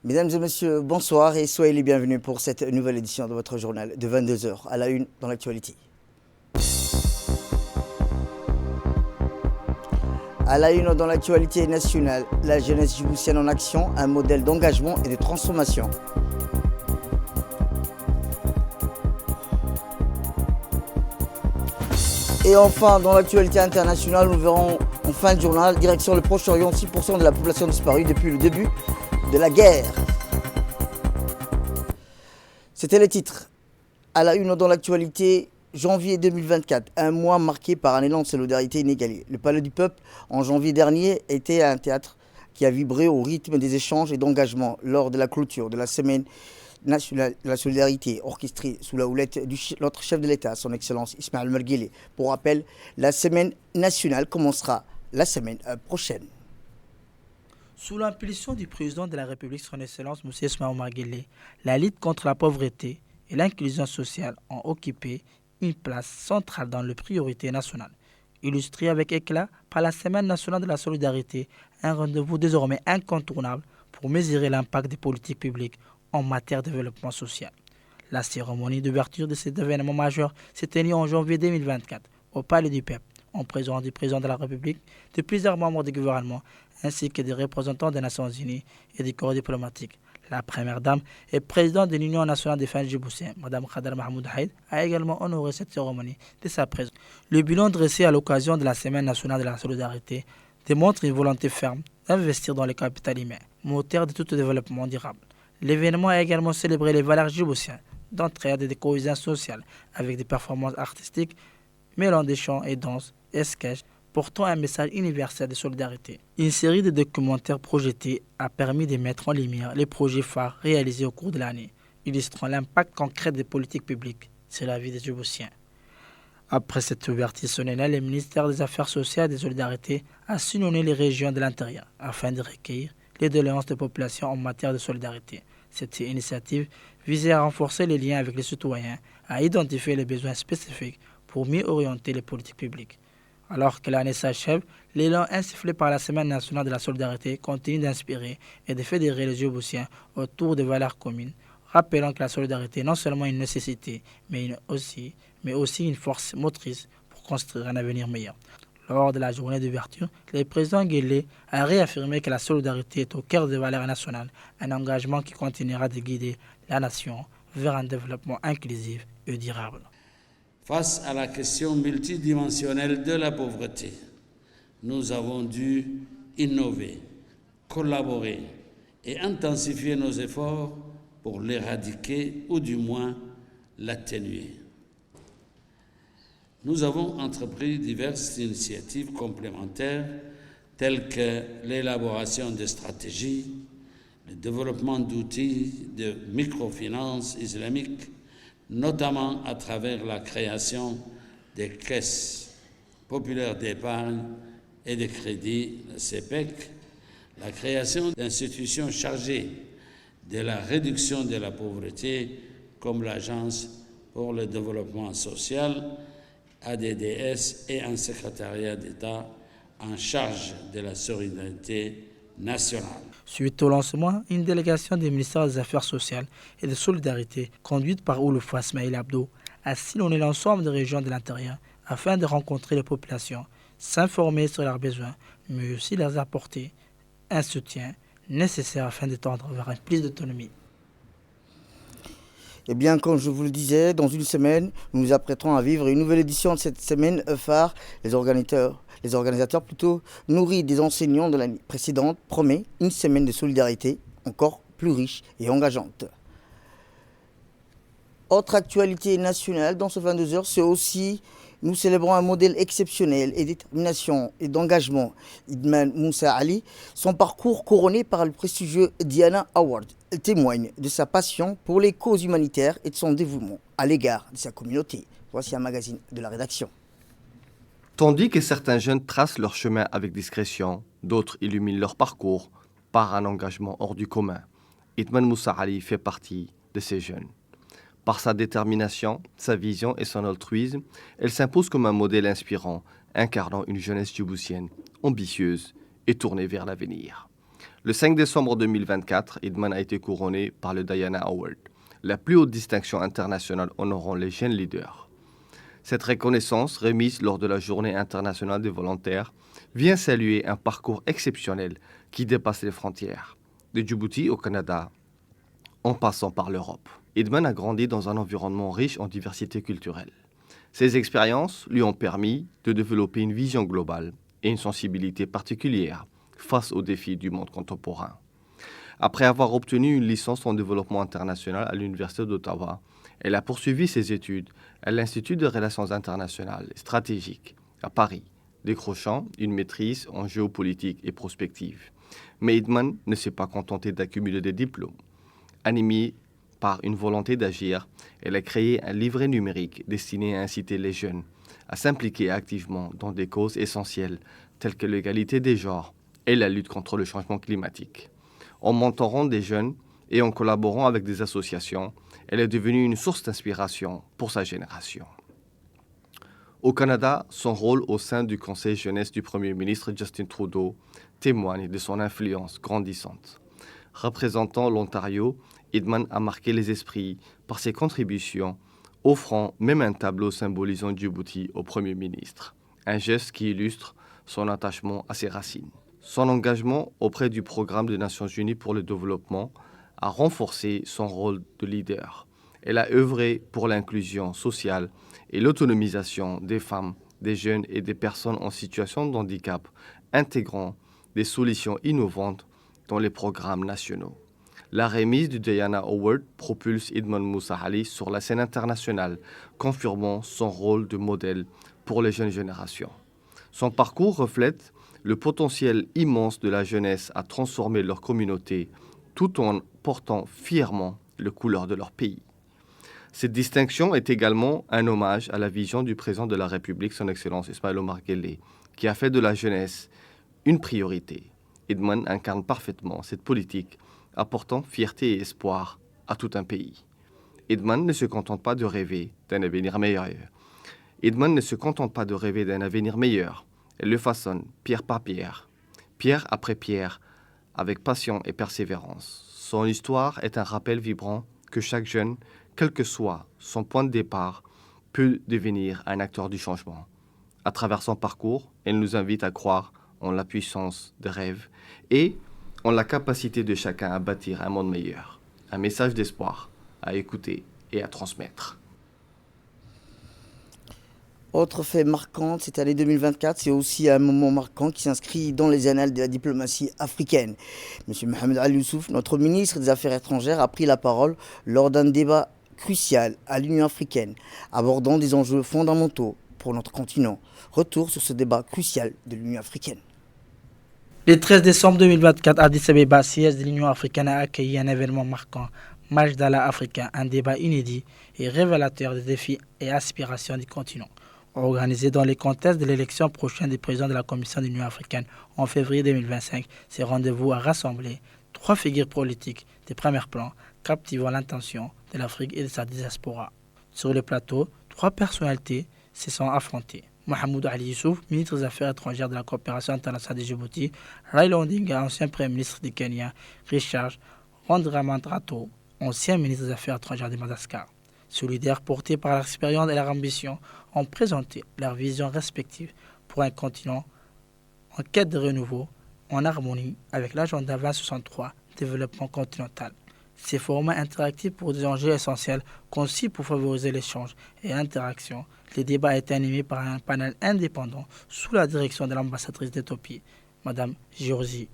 Mesdames et messieurs, bonsoir et soyez les bienvenus pour cette nouvelle édition de votre journal de 22 heures à la une dans l'actualité. À la une dans l'actualité nationale, la jeunesse djiboutienne en action, un modèle d'engagement et de transformation. Et enfin, dans l'actualité internationale, nous verrons en fin de journal, direction le Proche-Orient, 6% de la population disparue depuis le début de la guerre. C'était les titres. À la une dans l'actualité, janvier 2024, un mois marqué par un élan de solidarité inégalé. Le Palais du Peuple, en janvier dernier, était un théâtre qui a vibré au rythme des échanges et d'engagement lors de la clôture de la semaine nationale de la solidarité, orchestrée sous la houlette de notre chef de l'État, son Excellence Ismaël Omar Guelleh. Pour rappel, la semaine nationale commencera la semaine prochaine. Sous l'impulsion du président de la République, son Excellence M. Ismaël Omar Guelleh, la lutte contre la pauvreté et l'inclusion sociale ont occupé une place centrale dans les priorités nationales. Illustré avec éclat par la Semaine nationale de la solidarité, un rendez-vous désormais incontournable pour mesurer l'impact des politiques publiques en matière de développement social. La cérémonie d'ouverture de cet événement majeur s'est tenue en janvier 2024 au Palais du Peuple, en présence du président de la République, de plusieurs membres du gouvernement, ainsi que des représentants des Nations Unies et du corps diplomatique. La première dame et présidente de l'Union nationale des femmes djiboutiennes, Mme Khadra Mahmoud Haïd, a également honoré cette cérémonie de sa présence. Le bilan dressé à l'occasion de la Semaine nationale de la solidarité démontre une volonté ferme d'investir dans le capital humain, moteur de tout développement durable. L'événement a également célébré les valeurs djiboutiennes d'entraide et de cohésion sociale avec des performances artistiques mêlant des chants et danses et sketchs portant un message universel de solidarité. Une série de documentaires projetés a permis de mettre en lumière les projets phares réalisés au cours de l'année, illustrant l'impact concret des politiques publiques sur la vie des Djiboutiens. Après cette ouverture solennelle, le ministère des Affaires sociales et des Solidarités a sillonné les régions de l'intérieur afin de recueillir les doléances des populations en matière de solidarité. Cette initiative visait à renforcer les liens avec les citoyens, à identifier les besoins spécifiques pour mieux orienter les politiques publiques. Alors que l'année s'achève, l'élan insufflé par la Semaine nationale de la solidarité continue d'inspirer et de fédérer les Djiboutiens autour de valeurs communes, rappelant que la solidarité est non seulement une nécessité, mais aussi une force motrice pour construire un avenir meilleur. Lors de la journée d'ouverture, le président Guelleh a réaffirmé que la solidarité est au cœur des valeurs nationales, un engagement qui continuera de guider la nation vers un développement inclusif et durable. Face à la question multidimensionnelle de la pauvreté, nous avons dû innover, collaborer et intensifier nos efforts pour l'éradiquer ou du moins l'atténuer. Nous avons entrepris diverses initiatives complémentaires telles que l'élaboration de stratégies, le développement d'outils de microfinance islamique, notamment à travers la création des caisses populaires d'épargne et de crédit, le CEPEC, la création d'institutions chargées de la réduction de la pauvreté comme l'Agence pour le développement social, ADDS, et un secrétariat d'État en charge de la solidarité nationale. Suite au lancement, une délégation du ministère des Affaires sociales et de solidarité, conduite par Ouloufa Ismail Abdo, a sillonné l'ensemble des régions de l'intérieur afin de rencontrer les populations, s'informer sur leurs besoins, mais aussi leur apporter un soutien nécessaire afin de tendre vers un plus d'autonomie. Eh bien, comme je vous le disais, dans une semaine, nous nous apprêterons à vivre une nouvelle édition de cette semaine phare. Les organisateurs nourris des enseignants de l'année précédente, promet une semaine de solidarité encore plus riche et engageante. Autre actualité nationale dans ce 22 heures, c'est aussi, nous célébrons un modèle exceptionnel et détermination et d'engagement. Idman Moussa Ali, son parcours couronné par le prestigieux Diana Award, témoigne de sa passion pour les causes humanitaires et de son dévouement à l'égard de sa communauté. Voici un magazine de la rédaction. Tandis que certains jeunes tracent leur chemin avec discrétion, d'autres illuminent leur parcours par un engagement hors du commun. Idman Moussa Ali fait partie de ces jeunes. Par sa détermination, sa vision et son altruisme, elle s'impose comme un modèle inspirant, incarnant une jeunesse djiboutienne ambitieuse et tournée vers l'avenir. Le 5 décembre 2024, Idman a été couronné par le Diana Award, la plus haute distinction internationale honorant les jeunes leaders. Cette reconnaissance, remise lors de la Journée internationale des volontaires, vient saluer un parcours exceptionnel qui dépasse les frontières, de Djibouti au Canada, en passant par l'Europe. Idman a grandi dans un environnement riche en diversité culturelle. Ces expériences lui ont permis de développer une vision globale et une sensibilité particulière face aux défis du monde contemporain. Après avoir obtenu une licence en développement international à l'Université d'Ottawa, elle a poursuivi ses études à l'Institut de relations internationales et stratégiques à Paris, décrochant une maîtrise en géopolitique et prospective. Mais Idman ne s'est pas contentée d'accumuler des diplômes. Animée par une volonté d'agir, elle a créé un livret numérique destiné à inciter les jeunes à s'impliquer activement dans des causes essentielles telles que l'égalité des genres et la lutte contre le changement climatique. En mentorant des jeunes et en collaborant avec des associations, elle est devenue une source d'inspiration pour sa génération. Au Canada, son rôle au sein du Conseil jeunesse du Premier ministre Justin Trudeau témoigne de son influence grandissante. Représentant l'Ontario, Idman a marqué les esprits par ses contributions, offrant même un tableau symbolisant Djibouti au Premier ministre, un geste qui illustre son attachement à ses racines. Son engagement auprès du Programme des Nations Unies pour le développement a renforcé son rôle de leader. Elle a œuvré pour l'inclusion sociale et l'autonomisation des femmes, des jeunes et des personnes en situation de handicap, intégrant des solutions innovantes dans les programmes nationaux. La remise du Diana Award propulse Idman Moussa Ali sur la scène internationale, confirmant son rôle de modèle pour les jeunes générations. Son parcours reflète le potentiel immense de la jeunesse à transformer leur communauté tout en portant fièrement les couleurs de leur pays. Cette distinction est également un hommage à la vision du président de la République, son Excellence Ismaël Omar Guelleh, qui a fait de la jeunesse une priorité. Idman incarne parfaitement cette politique, apportant fierté et espoir à tout un pays. Idman ne se contente pas de rêver d'un avenir meilleur. Idman ne se contente pas de rêver d'un avenir meilleur. Elle le façonne pierre par pierre, pierre après pierre, avec passion et persévérance. Son histoire est un rappel vibrant que chaque jeune, quel que soit son point de départ, peut devenir un acteur du changement. À travers son parcours, elle nous invite à croire en la puissance des rêves et en la capacité de chacun à bâtir un monde meilleur. Un message d'espoir à écouter et à transmettre. Autre fait marquant de cette année 2024, c'est aussi un moment marquant qui s'inscrit dans les annales de la diplomatie africaine. Monsieur Mohamed Ali Youssouf, notre ministre des Affaires étrangères, a pris la parole lors d'un débat crucial à l'Union africaine, abordant des enjeux fondamentaux pour notre continent. Retour sur ce débat crucial de l'Union africaine. Le 13 décembre 2024, Addis Abeba, siège de l'Union africaine, a accueilli un événement marquant, Majdala africain, un débat inédit et révélateur des défis et aspirations du continent. Organisé dans le contexte de l'élection prochaine du président de la Commission de l'Union africaine en février 2025, ce rendez-vous a rassemblé 3 figures politiques de premier plan, captivant l'attention de l'Afrique et de sa diaspora. Sur le plateau, 3 personnalités se sont affrontées. Mohamed Ali Youssouf, ministre des Affaires étrangères de la coopération internationale de Djibouti, Raila Odinga, ancien Premier ministre du Kenya, Richard Rwandramantarato, ancien ministre des Affaires étrangères de Madagascar. Solidaires, portés par leur expérience et leur ambition, ont présenté leurs visions respectives pour un continent en quête de renouveau, en harmonie avec l'agenda 2063, développement continental. Ces formats interactifs pour des enjeux essentiels conçus pour favoriser l'échange et l'interaction. Les débats a été animés par un panel indépendant sous la direction de l'ambassadrice d'Éthiopie, Mme Giorgi,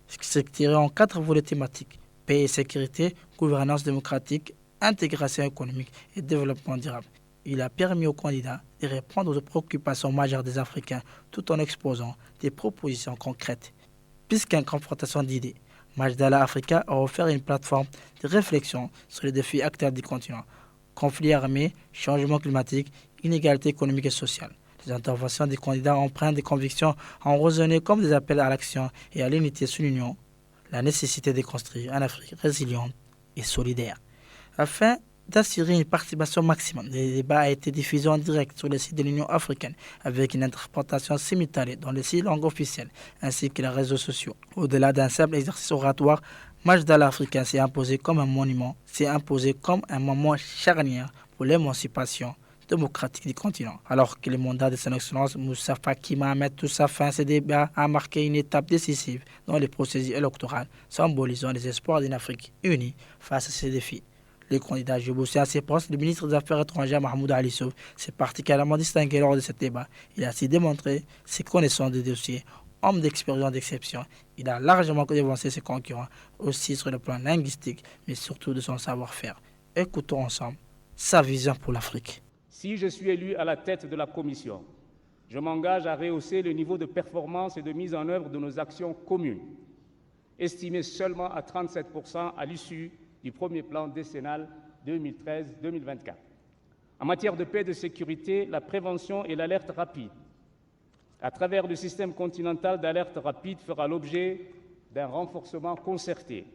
structuré en 4 volets thématiques: paix et sécurité, gouvernance démocratique, intégration économique et développement durable. Il a permis aux candidats de répondre aux préoccupations majeures des Africains tout en exposant des propositions concrètes. Plus qu'une confrontation d'idées, Majdala Africa a offert une plateforme de réflexion sur les défis actuels du continent: conflits armés, changement climatique, inégalité économique et sociale. Les interventions des candidats empreintes de convictions ont résonné comme des appels à l'action et à l'unité sous l'Union, la nécessité de construire une Afrique résiliente et solidaire. Afin d'assurer une participation maximum. Le débat a été diffusé en direct sur le site de l'Union africaine avec une interprétation simultanée dans les 6 langues officielles ainsi que les réseaux sociaux. Au-delà d'un simple exercice oratoire, Majda l'Africain s'est imposé comme un monument, s'est imposé comme un moment charnière pour l'émancipation démocratique du continent. Alors que le mandat de son Excellence Moussa Faki Mohamed tout sa fin, ce débat a marqué une étape décisive dans les processus électoraux, symbolisant les espoirs d'une Afrique unie face à ces défis. Le candidat djiboutien à ses postes, le ministre des Affaires étrangères Mahmoud Ali Souf, s'est particulièrement distingué lors de ce débat. Il a ainsi démontré ses connaissances des dossiers. Homme d'expérience d'exception, il a largement devancé ses concurrents, aussi sur le plan linguistique, mais surtout de son savoir-faire. Écoutons ensemble sa vision pour l'Afrique. Si je suis élu à la tête de la Commission, je m'engage à rehausser le niveau de performance et de mise en œuvre de nos actions communes, estimées seulement à 37% à l'issue du premier plan décennal 2013-2024. En matière de paix et de sécurité, la prévention et l'alerte rapide, à travers le système continental d'alerte rapide, fera l'objet d'un renforcement concerté.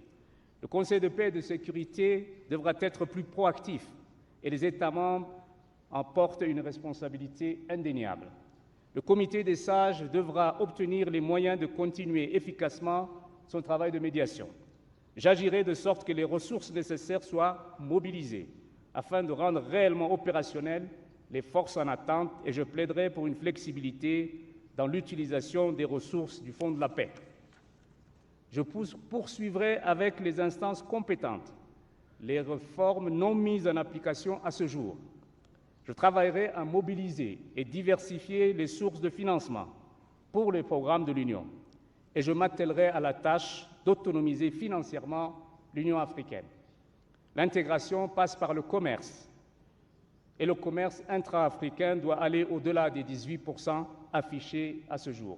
Le Conseil de paix et de sécurité devra être plus proactif et les États membres en portent une responsabilité indéniable. Le comité des sages devra obtenir les moyens de continuer efficacement son travail de médiation. J'agirai de sorte que les ressources nécessaires soient mobilisées afin de rendre réellement opérationnelles les forces en attente et je plaiderai pour une flexibilité dans l'utilisation des ressources du Fonds de la paix. Je poursuivrai avec les instances compétentes les réformes non mises en application à ce jour. Je travaillerai à mobiliser et diversifier les sources de financement pour les programmes de l'Union et je m'attellerai à la tâche d'autonomiser financièrement l'Union africaine. L'intégration passe par le commerce et le commerce intra-africain doit aller au-delà des 18% affichés à ce jour.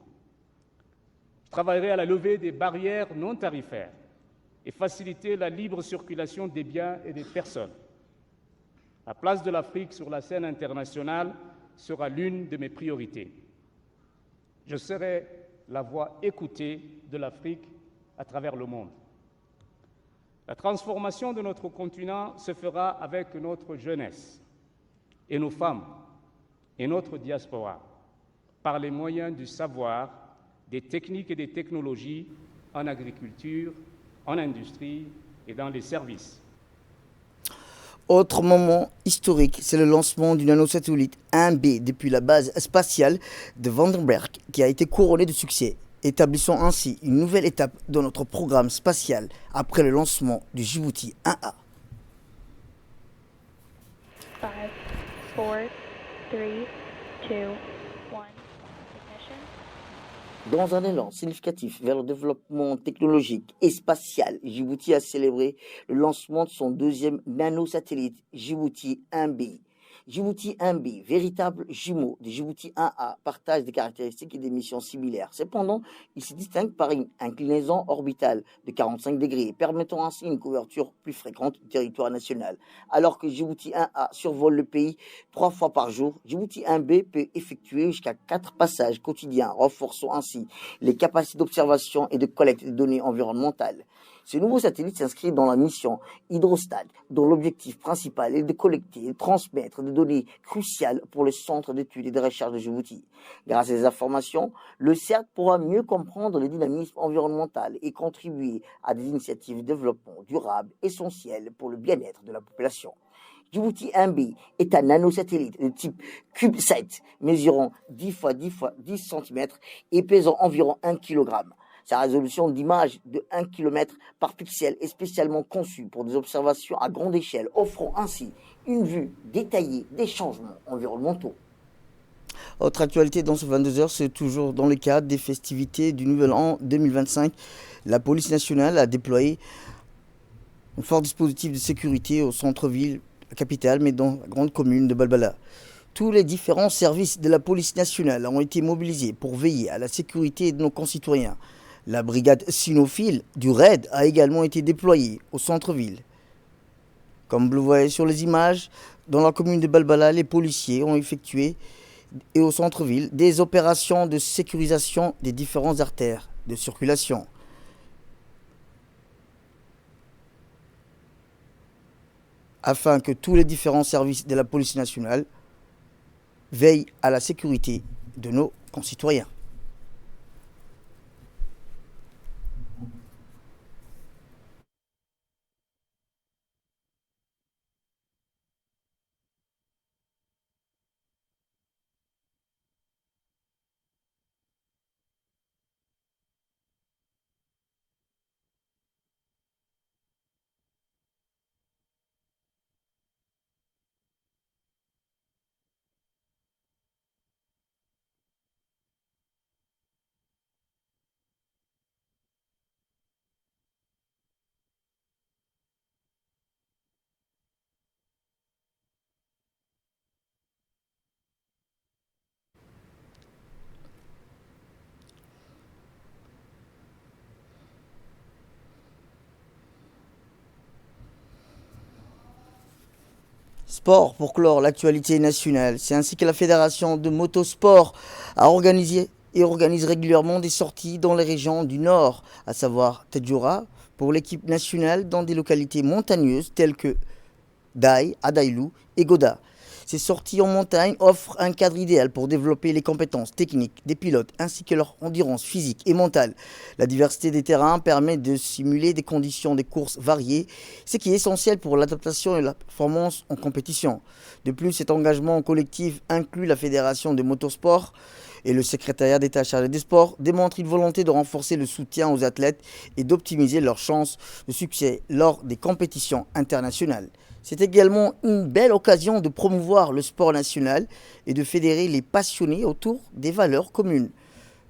Je travaillerai à la levée des barrières non tarifaires et faciliter la libre circulation des biens et des personnes. La place de l'Afrique sur la scène internationale sera l'une de mes priorités. Je serai la voix écoutée de l'Afrique à travers le monde. La transformation de notre continent se fera avec notre jeunesse et nos femmes et notre diaspora par les moyens du savoir, des techniques et des technologies en agriculture, en industrie et dans les services. Autre moment historique, c'est le lancement du nanosatellite 1B depuis la base spatiale de Vandenberg qui a été couronné de succès, établissant ainsi une nouvelle étape dans notre programme spatial après le lancement du Djibouti 1A. 5, 4, 3, 2, 1. Dans un élan significatif vers le développement technologique et spatial, Djibouti a célébré le lancement de son deuxième nanosatellite Djibouti 1B. Djibouti 1B, véritable jumeau de Djibouti 1A, partage des caractéristiques et des missions similaires. Cependant, il se distingue par une inclinaison orbitale de 45 degrés, permettant ainsi une couverture plus fréquente du territoire national. Alors que Djibouti 1A survole le pays 3 fois par jour, Djibouti 1B peut effectuer jusqu'à 4 passages quotidiens, renforçant ainsi les capacités d'observation et de collecte de données environnementales. Ce nouveau satellite s'inscrit dans la mission Hydrostat, dont l'objectif principal est de collecter et de transmettre des données cruciales pour le centre d'études et de recherche de Djibouti. Grâce à ces informations, le CERT pourra mieux comprendre le dynamisme environnemental et contribuer à des initiatives de développement durable essentielles pour le bien-être de la population. Djibouti 1B est un nanosatellite de type CubeSat, mesurant 10 x 10 x 10 cm et pesant environ 1 kg. Sa résolution d'image de 1 km par pixel est spécialement conçue pour des observations à grande échelle, offrant ainsi une vue détaillée des changements environnementaux. Autre actualité dans ce 22h, c'est toujours dans le cadre des festivités du Nouvel An 2025. La police nationale a déployé un fort dispositif de sécurité au centre-ville, la capitale, mais dans la grande commune de Balbala. Tous les différents services de la police nationale ont été mobilisés pour veiller à la sécurité de nos concitoyens. La brigade cynophile du RAID a également été déployée au centre-ville. Comme vous le voyez sur les images, dans la commune de Balbala, les policiers ont effectué, et au centre-ville, des opérations de sécurisation des différentes artères de circulation. afin que tous les différents services de la police nationale veillent à la sécurité de nos concitoyens. Sport pour clore l'actualité nationale. C'est ainsi que la Fédération de motosport a organisé et organise régulièrement des sorties dans les régions du Nord, à savoir Tadjoura, pour l'équipe nationale dans des localités montagneuses telles que Daï, Adailou et Goda. Ces sorties en montagne offrent un cadre idéal pour développer les compétences techniques des pilotes ainsi que leur endurance physique et mentale. La diversité des terrains permet de simuler des conditions de course variées, ce qui est essentiel pour l'adaptation et la performance en compétition. De plus, cet engagement collectif inclut la Fédération de motosport et le secrétariat d'État chargé des sports démontre une volonté de renforcer le soutien aux athlètes et d'optimiser leurs chances de succès lors des compétitions internationales. C'est également une belle occasion de promouvoir le sport national et de fédérer les passionnés autour des valeurs communes.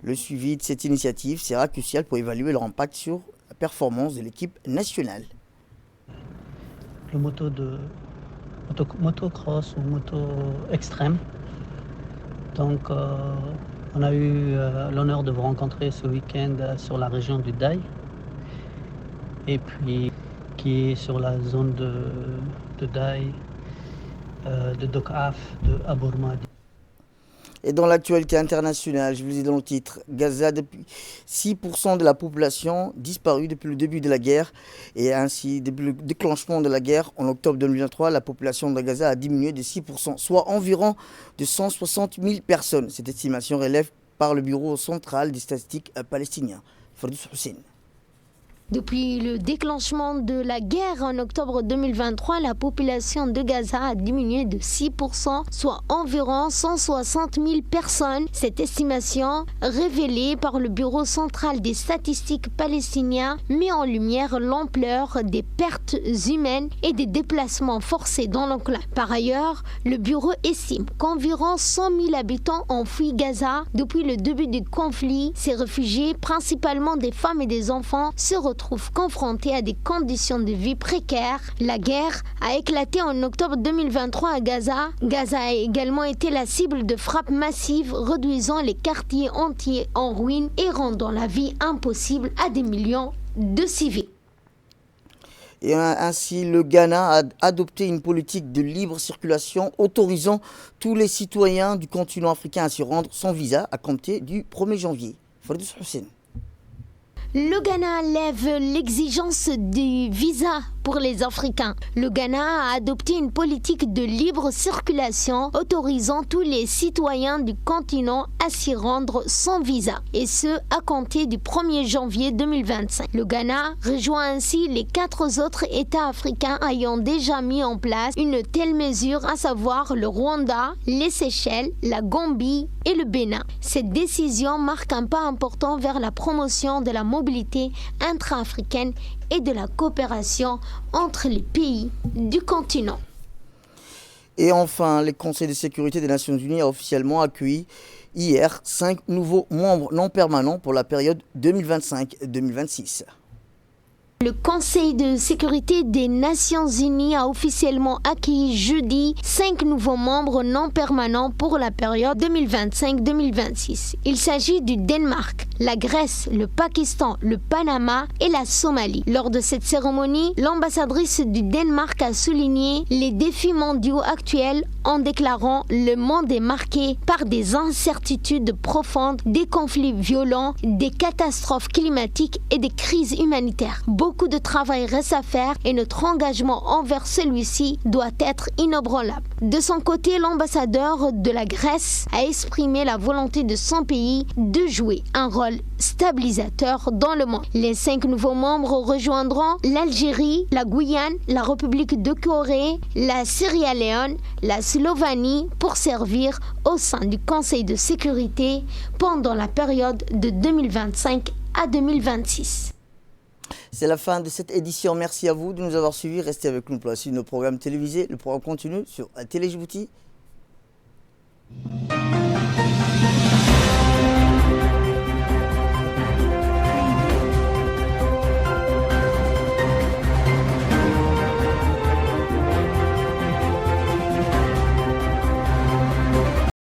Le suivi de cette initiative sera crucial pour évaluer leur impact sur la performance de l'équipe nationale. Le motocross ou moto extrême. Donc, on a eu l'honneur de vous rencontrer ce week-end sur la région du Daï. Et puis, qui est sur la zone de Daï, de Dokaf, de Abourmadi. Et dans l'actualité internationale, je vous dis dans le titre, Gaza, depuis 6% de la population disparue depuis le début de la guerre. Et ainsi, depuis le déclenchement de la guerre, en octobre 2023, la population de Gaza a diminué de 6%, soit environ de 160 000 personnes. Cette estimation relève par le Bureau central des statistiques palestiniens. Fardous Hussein. Depuis le déclenchement de la guerre en octobre 2023, la population de Gaza a diminué de 6%, soit environ 160 000 personnes. Cette estimation, révélée par le Bureau central des statistiques palestiniens, met en lumière l'ampleur des pertes humaines et des déplacements forcés dans l'enclave. Par ailleurs, le bureau estime qu'environ 100 000 habitants ont fui Gaza depuis le début du conflit. Ces réfugiés, principalement des femmes et des enfants, se retrouvent confrontés à des conditions de vie précaires. La guerre a éclaté en octobre 2023 à Gaza. Gaza a également été la cible de frappes massives, réduisant les quartiers entiers en ruine et rendant la vie impossible à des millions de civils. Et ainsi, le Ghana a adopté une politique de libre circulation autorisant tous les citoyens du continent africain à se rendre sans visa à compter du 1er janvier. Fardous Hussein. Le Ghana lève l'exigence du visa pour les Africains. Le Ghana a adopté une politique de libre circulation autorisant tous les citoyens du continent à s'y rendre sans visa, et ce à compter du 1er janvier 2025. Le Ghana rejoint ainsi les 4 autres États africains ayant déjà mis en place une telle mesure, à savoir le Rwanda, les Seychelles, la Gambie et le Bénin. Cette décision marque un pas important vers la promotion de la mobilité intra-africaine et de la coopération entre les pays du continent. Et enfin, le Conseil de sécurité des Nations Unies a officiellement accueilli hier 5 nouveaux membres non permanents pour la période 2025-2026. Le Conseil de sécurité des Nations Unies a officiellement accueilli jeudi 5 nouveaux membres non permanents pour la période 2025-2026. Il s'agit du Danemark, la Grèce, le Pakistan, le Panama et la Somalie. Lors de cette cérémonie, l'ambassadrice du Danemark a souligné les défis mondiaux actuels en déclarant « Le monde est marqué par des incertitudes profondes, des conflits violents, des catastrophes climatiques et des crises humanitaires. beaucoup de travail reste à faire et notre engagement envers celui-ci doit être inébranlable. De son côté, l'ambassadeur de la Grèce a exprimé la volonté de son pays de jouer un rôle stabilisateur dans le monde. Les 5 nouveaux membres rejoindront l'Algérie, la Guyane, la République de Corée, la Sierra Leone, la Slovénie pour servir au sein du Conseil de sécurité pendant la période de 2025 à 2026. C'est la fin de cette édition. Merci à vous de nous avoir suivis. Restez avec nous pour la suite de nos programmes télévisés. Le programme continue sur Télé Djibouti.